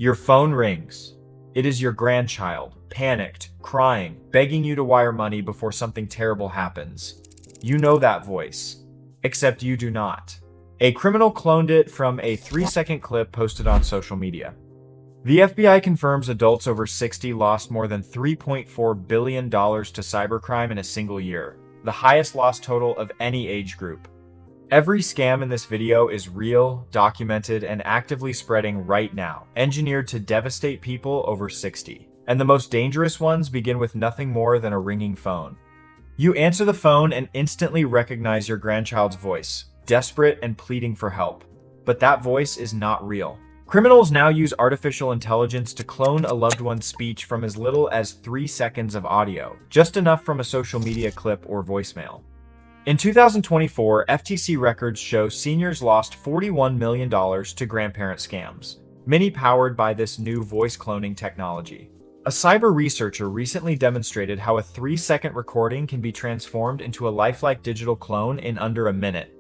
Your phone rings. It is your grandchild, panicked, crying, begging you to wire money before something terrible happens. You know that voice. Except you do not. A criminal cloned it from a 3-second clip posted on social media. The FBI confirms adults over 60 lost more than $3.4 billion to cybercrime in a single year, the highest loss total of any age group. Every scam in this video is real, documented, and actively spreading right now, engineered to devastate people over 60. And the most dangerous ones begin with nothing more than a ringing phone. You answer the phone and instantly recognize your grandchild's voice, desperate and pleading for help. But that voice is not real. Criminals now use artificial intelligence to clone a loved one's speech from as little as 3 seconds of audio, just enough from a social media clip or voicemail. In 2024, FTC records show seniors lost $41 million to grandparent scams, many powered by this new voice cloning technology. A cyber researcher recently demonstrated how a 3-second recording can be transformed into a lifelike digital clone in under a minute.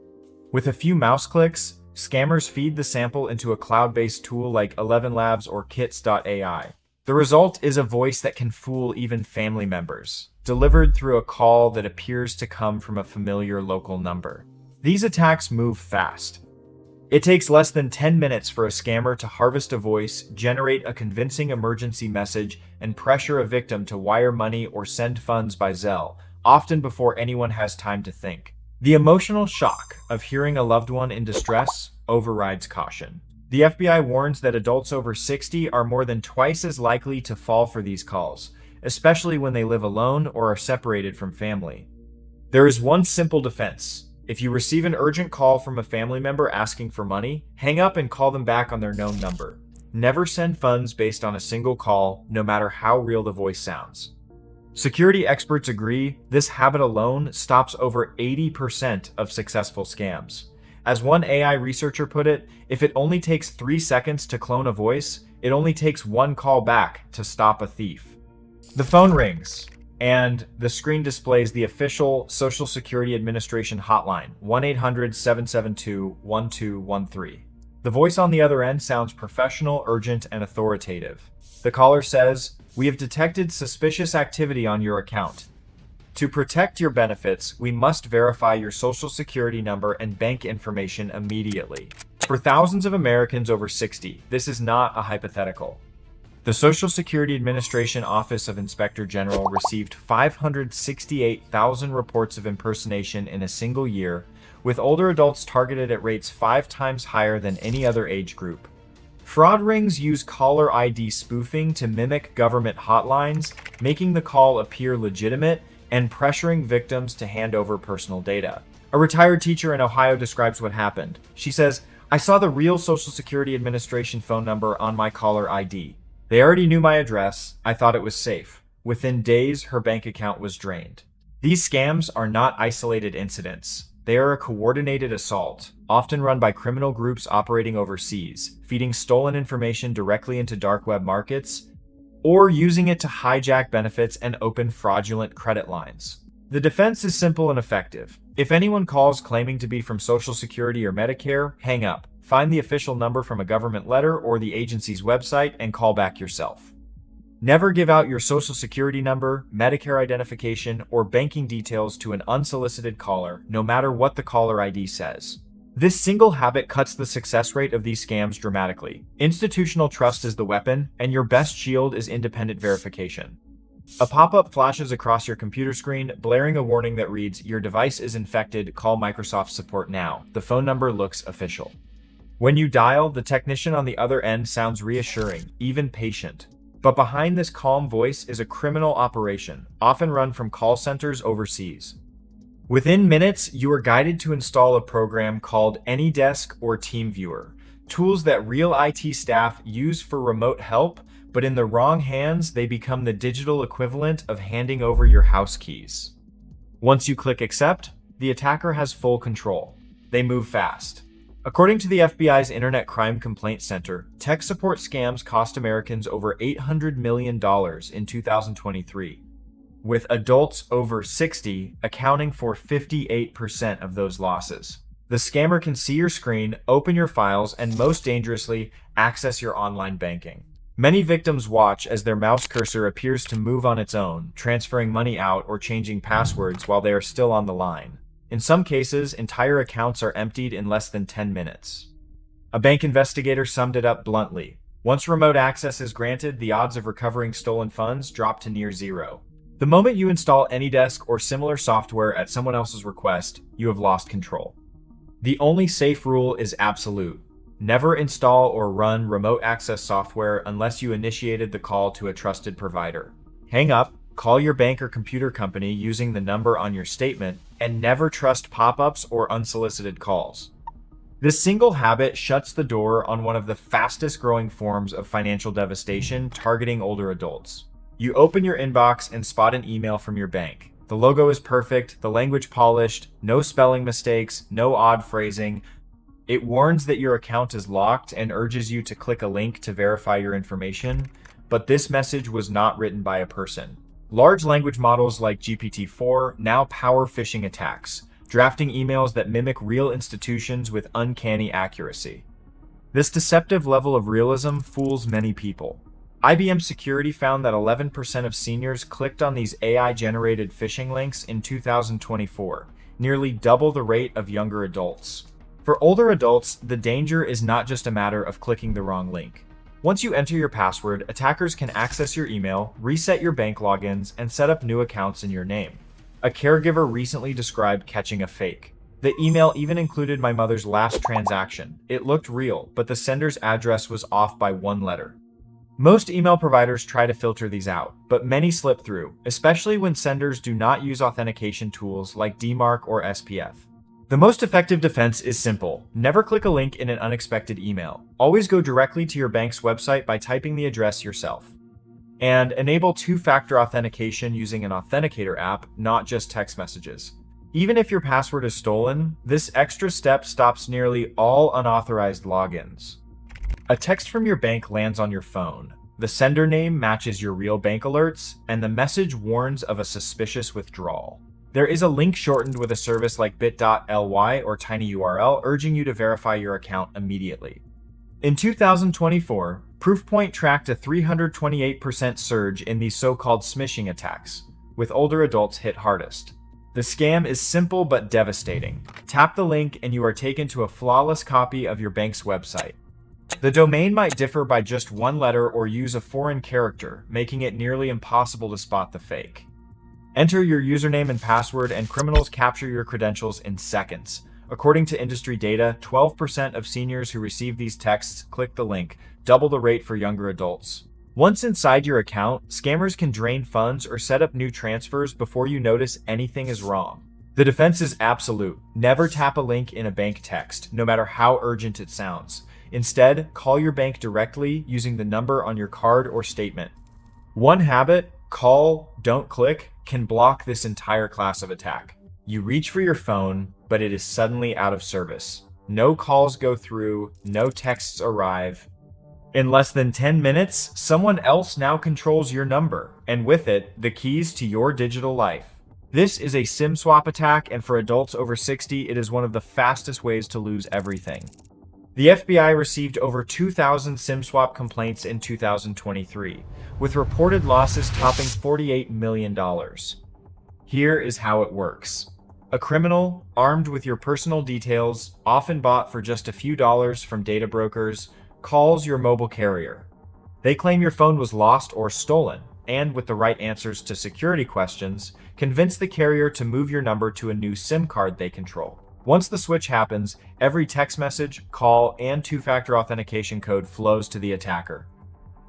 With a few mouse clicks, scammers feed the sample into a cloud-based tool like 11 Labs or kits.ai. The result is a voice that can fool even family members, delivered through a call that appears to come from a familiar local number. These attacks move fast. It takes less than 10 minutes for a scammer to harvest a voice, generate a convincing emergency message, and pressure a victim to wire money or send funds by Zelle, often before anyone has time to think. The emotional shock of hearing a loved one in distress overrides caution. The FBI warns that adults over 60 are more than twice as likely to fall for these calls, especially when they live alone or are separated from family. There is one simple defense. If you receive an urgent call from a family member asking for money, hang up and call them back on their known number. Never send funds based on a single call, no matter how real the voice sounds. Security experts agree this habit alone stops over 80% of successful scams. As one AI researcher put it, if it only takes 3 seconds to clone a voice, it only takes one call back to stop a thief. The phone rings, and the screen displays the official Social Security Administration hotline, 1-800-772-1213. The voice on the other end sounds professional, urgent, and authoritative. The caller says, "We have detected suspicious activity on your account. To protect your benefits, we must verify your Social Security number and bank information immediately." For thousands of Americans over 60, this is not a hypothetical. The Social Security Administration Office of Inspector General received 568,000 reports of impersonation in a single year, with older adults targeted at rates 5 times higher than any other age group. Fraud rings use caller ID spoofing to mimic government hotlines, making the call appear legitimate and pressuring victims to hand over personal data. A retired teacher in Ohio describes what happened. She says, "I saw the real Social Security Administration phone number on my caller ID. They already knew my address. I thought it was safe. Within days, her bank account was drained." These scams are not isolated incidents. They are a coordinated assault, often run by criminal groups operating overseas, feeding stolen information directly into dark web markets, or using it to hijack benefits and open fraudulent credit lines. The defense is simple and effective. If anyone calls claiming to be from Social Security or Medicare, hang up. Find the official number from a government letter or the agency's website and call back yourself. Never give out your Social Security number, Medicare identification, or banking details to an unsolicited caller, no matter what the caller ID says. This single habit cuts the success rate of these scams dramatically. Institutional trust is the weapon, and your best shield is independent verification. A pop-up flashes across your computer screen, blaring a warning that reads, "Your device is infected, call Microsoft support now." The phone number looks official. When you dial, the technician on the other end sounds reassuring, even patient. But behind this calm voice is a criminal operation, often run from call centers overseas. Within minutes, you are guided to install a program called AnyDesk or TeamViewer, tools that real IT staff use for remote help, but in the wrong hands, they become the digital equivalent of handing over your house keys. Once you click accept, the attacker has full control. They move fast. According to the FBI's Internet Crime Complaint Center, tech support scams cost Americans over $800 million in 2023. With adults over 60 accounting for 58% of those losses. The scammer can see your screen, open your files, and most dangerously, access your online banking. Many victims watch as their mouse cursor appears to move on its own, transferring money out or changing passwords while they are still on the line. In some cases, entire accounts are emptied in less than 10 minutes. A bank investigator summed it up bluntly. Once remote access is granted, the odds of recovering stolen funds drop to near zero. The moment you install AnyDesk or similar software at someone else's request, you have lost control. The only safe rule is absolute. Never install or run remote access software unless you initiated the call to a trusted provider. Hang up, call your bank or computer company using the number on your statement, and never trust pop-ups or unsolicited calls. This single habit shuts the door on one of the fastest growing forms of financial devastation targeting older adults. You open your inbox and spot an email from your bank. The logo is perfect, the language polished, no spelling mistakes, no odd phrasing. It warns that your account is locked and urges you to click a link to verify your information, but this message was not written by a person. Large language models like GPT-4 now power phishing attacks, drafting emails that mimic real institutions with uncanny accuracy. This deceptive level of realism fools many people. IBM Security found that 11% of seniors clicked on these AI-generated phishing links in 2024, nearly double the rate of younger adults. For older adults, the danger is not just a matter of clicking the wrong link. Once you enter your password, attackers can access your email, reset your bank logins, and set up new accounts in your name. A caregiver recently described catching a fake. The email even included my mother's last transaction. It looked real, but the sender's address was off by one letter. Most email providers try to filter these out, but many slip through, especially when senders do not use authentication tools like DMARC or SPF. The most effective defense is simple. Never click a link in an unexpected email. Always go directly to your bank's website by typing the address yourself. And enable two-factor authentication using an authenticator app, not just text messages. Even if your password is stolen, this extra step stops nearly all unauthorized logins. A text from your bank lands on your phone. The sender name matches your real bank alerts, and the message warns of a suspicious withdrawal. There is a link shortened with a service like bit.ly or tinyurl urging you to verify your account immediately. In 2024, Proofpoint tracked a 328% surge in these so-called smishing attacks, with older adults hit hardest. The scam is simple but devastating. Tap the link and you are taken to a flawless copy of your bank's website. The domain might differ by just one letter or use a foreign character, making it nearly impossible to spot the fake. Enter your username and password and criminals capture your credentials in seconds. According to industry data, 12% of seniors who receive these texts click the link, double the rate for younger adults. Once inside your account, scammers can drain funds or set up new transfers before you notice anything is wrong. The defense is absolute. Never tap a link in a bank text, no matter how urgent it sounds. Instead, call your bank directly using the number on your card or statement. One habit, call, don't click, can block this entire class of attack. You reach for your phone, but it is suddenly out of service. No calls go through, no texts arrive. In less than 10 minutes, someone else now controls your number, and with it, the keys to your digital life. This is a SIM swap attack, and for adults over 60, it is one of the fastest ways to lose everything. The FBI received over 2,000 SIM swap complaints in 2023, with reported losses topping $48 million. Here is how it works. A criminal, armed with your personal details, often bought for just a few dollars from data brokers, calls your mobile carrier. They claim your phone was lost or stolen, and with the right answers to security questions, convince the carrier to move your number to a new SIM card they control. Once the switch happens, every text message, call, and two-factor authentication code flows to the attacker.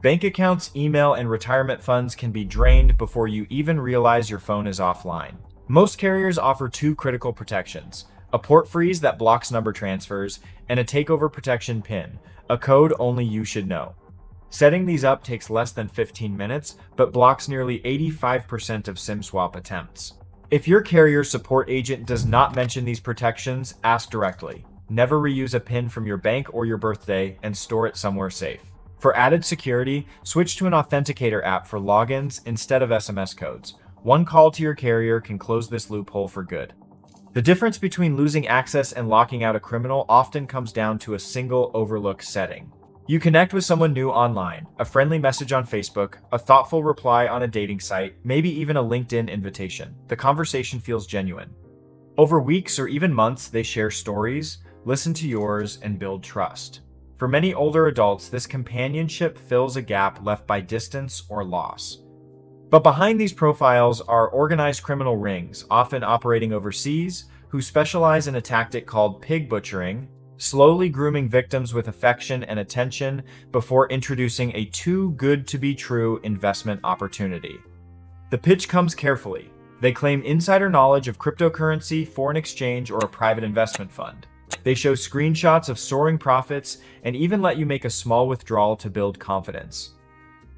Bank accounts, email, and retirement funds can be drained before you even realize your phone is offline. Most carriers offer two critical protections: a port freeze that blocks number transfers, and a takeover protection PIN, a code only you should know. Setting these up takes less than 15 minutes, but blocks nearly 85% of SIM swap attempts. If your carrier support agent does not mention these protections, ask directly. Never reuse a PIN from your bank or your birthday, and store it somewhere safe. For added security, switch to an authenticator app for logins instead of SMS codes. One call to your carrier can close this loophole for good. The difference between losing access and locking out a criminal often comes down to a single overlooked setting. You connect with someone new online, a friendly message on Facebook, a thoughtful reply on a dating site, maybe even a LinkedIn invitation. The conversation feels genuine. Over weeks or even months, they share stories, listen to yours, and build trust. For many older adults, this companionship fills a gap left by distance or loss. But behind these profiles are organized criminal rings, often operating overseas, who specialize in a tactic called pig butchering, slowly grooming victims with affection and attention before introducing a too good to be true investment opportunity. The pitch comes carefully. They claim insider knowledge of cryptocurrency, foreign exchange, or a private investment fund. They show screenshots of soaring profits and even let you make a small withdrawal to build confidence.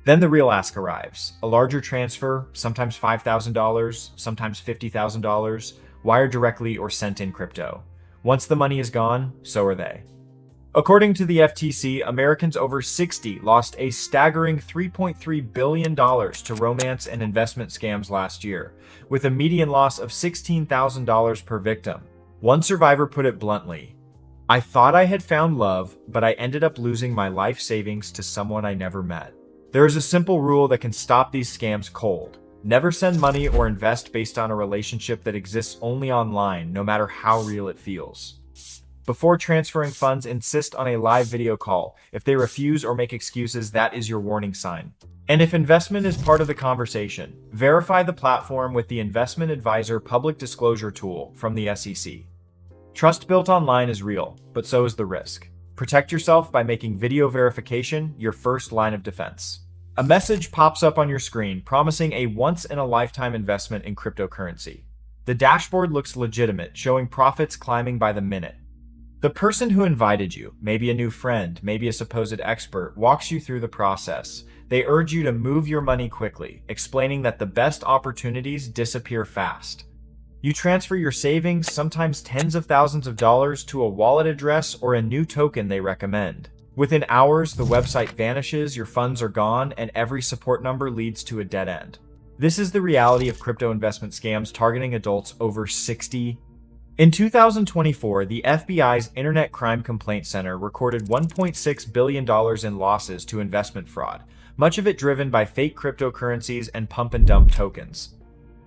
Then the real ask arrives. A larger transfer, sometimes $5,000, sometimes $50,000, wired directly or sent in crypto. Once the money is gone, so are they. According to the FTC, Americans over 60 lost a staggering $3.3 billion to romance and investment scams last year, with a median loss of $16,000 per victim. One survivor put it bluntly, "I thought I had found love, but I ended up losing my life savings to someone I never met." There is a simple rule that can stop these scams cold. Never send money or invest based on a relationship that exists only online, no matter how real it feels. Before transferring funds, insist on a live video call. If they refuse or make excuses, that is your warning sign. And if investment is part of the conversation, verify the platform with the Investment Advisor public disclosure tool from the SEC. Trust built online is real, but so is the risk. Protect yourself by making video verification your first line of defense. A message pops up on your screen promising a once-in-a-lifetime investment in cryptocurrency. The dashboard looks legitimate, showing profits climbing by the minute. The person who invited you, maybe a new friend, maybe a supposed expert, walks you through the process. They urge you to move your money quickly, explaining that the best opportunities disappear fast. You transfer your savings, sometimes tens of thousands of dollars, to a wallet address or a new token they recommend. Within hours, the website vanishes, your funds are gone, and every support number leads to a dead end. This is the reality of crypto investment scams targeting adults over 60. In 2024, the FBI's Internet Crime Complaint Center recorded $1.6 billion in losses to investment fraud, much of it driven by fake cryptocurrencies and pump-and-dump tokens.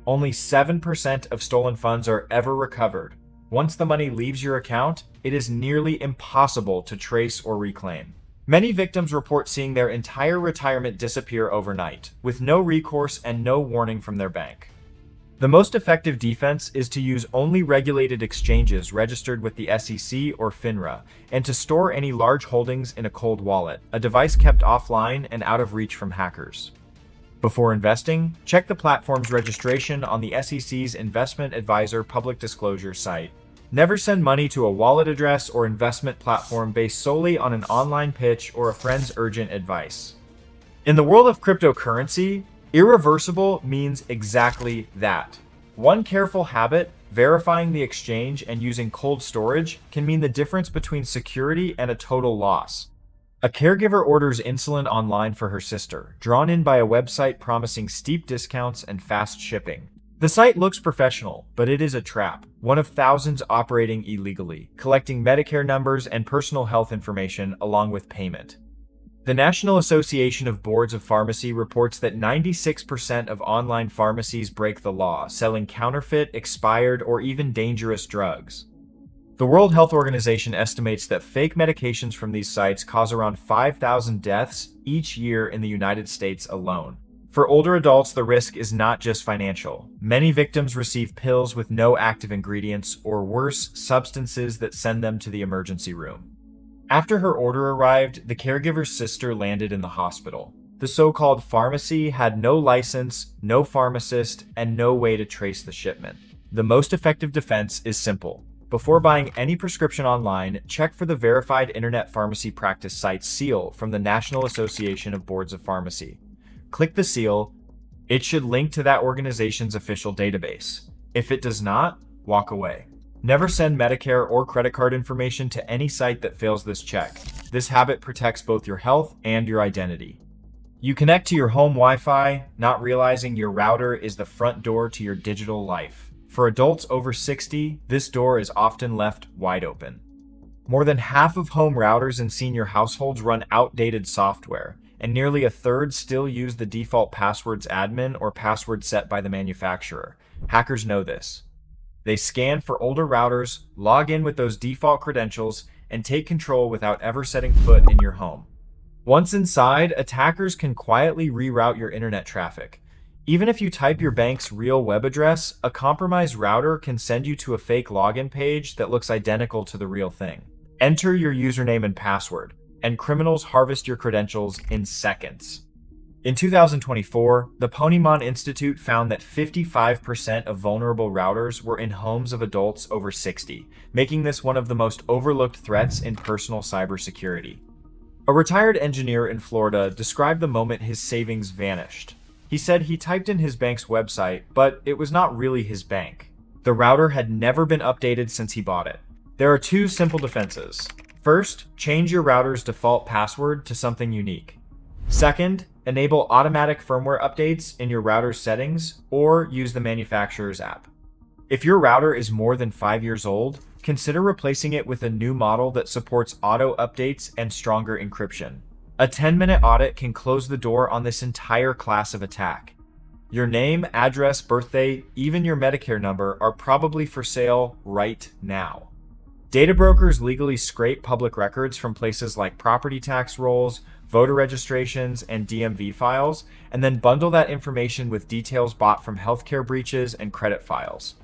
Only 7% of stolen funds are ever recovered. Once the money leaves your account, it is nearly impossible to trace or reclaim. Many victims report seeing their entire retirement disappear overnight, with no recourse and no warning from their bank. The most effective defense is to use only regulated exchanges registered with the SEC or FINRA, and to store any large holdings in a cold wallet, a device kept offline and out of reach from hackers. Before investing, check the platform's registration on the SEC's Investment Advisor public disclosure site. Never send money to a wallet address or investment platform based solely on an online pitch or a friend's urgent advice. In the world of cryptocurrency, irreversible means exactly that. One careful habit, verifying the exchange and using cold storage, can mean the difference between security and a total loss. A caregiver orders insulin online for her sister, drawn in by a website promising steep discounts and fast shipping. The site looks professional, but it is a trap, one of thousands operating illegally, collecting Medicare numbers and personal health information along with payment. The National Association of Boards of Pharmacy reports that 96% of online pharmacies break the law, selling counterfeit, expired, or even dangerous drugs. The World Health Organization estimates that fake medications from these sites cause around 5,000 deaths each year in the United States alone. For older adults, the risk is not just financial. Many victims receive pills with no active ingredients, or worse, substances that send them to the emergency room. After her order arrived, the caregiver's sister landed in the hospital. The so-called pharmacy had no license, no pharmacist, and no way to trace the shipment. The most effective defense is simple. Before buying any prescription online, check for the verified Internet Pharmacy Practice site seal from the National Association of Boards of Pharmacy. Click the seal. It should link to that organization's official database. If it does not, walk away. Never send Medicare or credit card information to any site that fails this check. This habit protects both your health and your identity. You connect to your home Wi-Fi, not realizing your router is the front door to your digital life. For adults over 60, this door is often left wide open. More than half of home routers in senior households run outdated software, and nearly a third still use the default passwords admin or password set by the manufacturer. Hackers know this. They scan for older routers, log in with those default credentials, and take control without ever setting foot in your home. Once inside, attackers can quietly reroute your internet traffic. Even if you type your bank's real web address, a compromised router can send you to a fake login page that looks identical to the real thing. Enter your username and password, and criminals harvest your credentials in seconds. In 2024, the Ponemon Institute found that 55% of vulnerable routers were in homes of adults over 60, making this one of the most overlooked threats in personal cybersecurity. A retired engineer in Florida described the moment his savings vanished. He said he typed in his bank's website, but it was not really his bank. The router had never been updated since he bought it. There are two simple defenses. First, change your router's default password to something unique. Second, enable automatic firmware updates in your router's settings or use the manufacturer's app. If your router is more than 5 years old, consider replacing it with a new model that supports auto updates and stronger encryption. A 10-minute audit can close the door on this entire class of attack. Your name, address, birthday, even your Medicare number are probably for sale right now. Data brokers legally scrape public records from places like property tax rolls, voter registrations, and DMV files, and then bundle that information with details bought from healthcare breaches and credit files.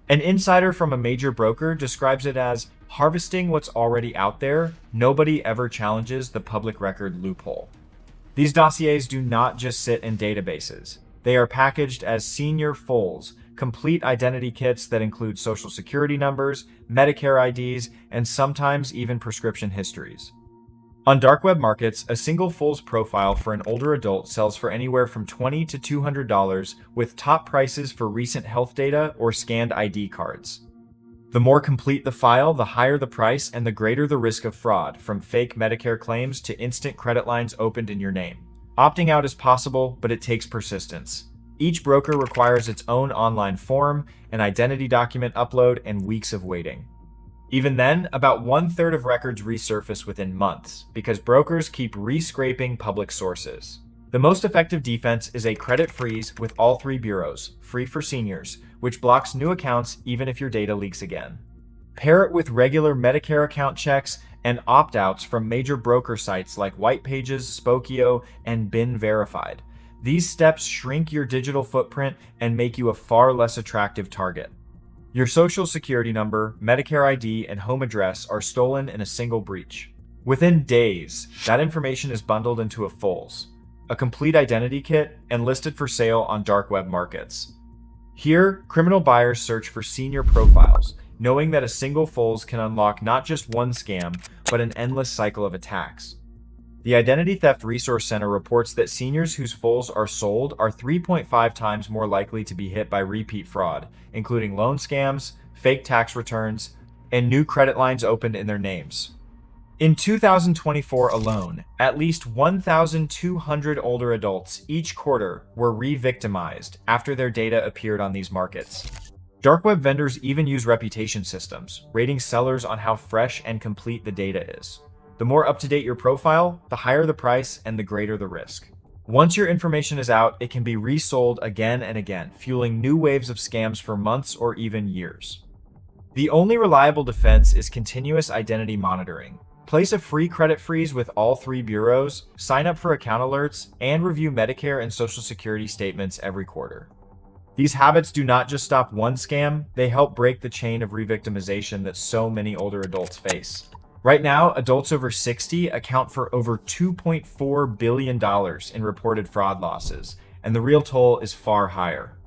An insider from a major broker describes it as harvesting what's already out there. Nobody ever challenges the public record loophole. These dossiers do not just sit in databases. They are packaged as senior fulls, complete identity kits that include social security numbers, Medicare IDs, and sometimes even prescription histories. On dark web markets, a single Fool's profile for an older adult sells for anywhere from $20 to $200, with top prices for recent health data or scanned ID cards. The more complete the file, the higher the price and the greater the risk of fraud, from fake Medicare claims to instant credit lines opened in your name. Opting out is possible, but it takes persistence. Each broker requires its own online form, an identity document upload, and weeks of waiting. Even then, about 1/3 of records resurface within months, because brokers keep re-scraping public sources. The most effective defense is a credit freeze with all 3 bureaus, free for seniors, which blocks new accounts even if your data leaks again. Pair it with regular Medicare account checks and opt-outs from major broker sites like White Pages, Spokio, and Bin Verified. These steps shrink your digital footprint and make you a far less attractive target. Your social security number, Medicare ID, and home address are stolen in a single breach. Within days, that information is bundled into a Fool's, a complete identity kit, and listed for sale on dark web markets. Here, criminal buyers search for senior profiles, knowing that a single Fool's can unlock not just one scam, but an endless cycle of attacks. The Identity Theft Resource Center reports that seniors whose Fool's are sold are 3.5 times more likely to be hit by repeat fraud, including loan scams, fake tax returns, and new credit lines opened in their names. In 2024 alone, at least 1,200 older adults each quarter were re-victimized after their data appeared on these markets. Dark web vendors even use reputation systems, rating sellers on how fresh and complete the data is. The more up-to-date your profile, the higher the price and the greater the risk. Once your information is out, it can be resold again and again, fueling new waves of scams for months or even years. The only reliable defense is continuous identity monitoring. Place a free credit freeze with all 3 bureaus, sign up for account alerts, and review Medicare and Social Security statements every quarter. These habits do not just stop one scam, they help break the chain of re-victimization that so many older adults face. Right now, adults over 60 account for over $2.4 billion in reported fraud losses, and the real toll is far higher.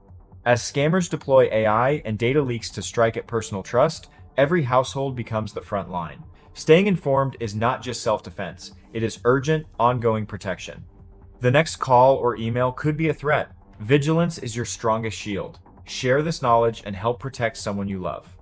As scammers deploy AI and data leaks to strike at personal trust, every household becomes the front line. Staying informed is not just self-defense, it is urgent, ongoing protection. The next call or email could be a threat. Vigilance is your strongest shield. Share this knowledge and help protect someone you love.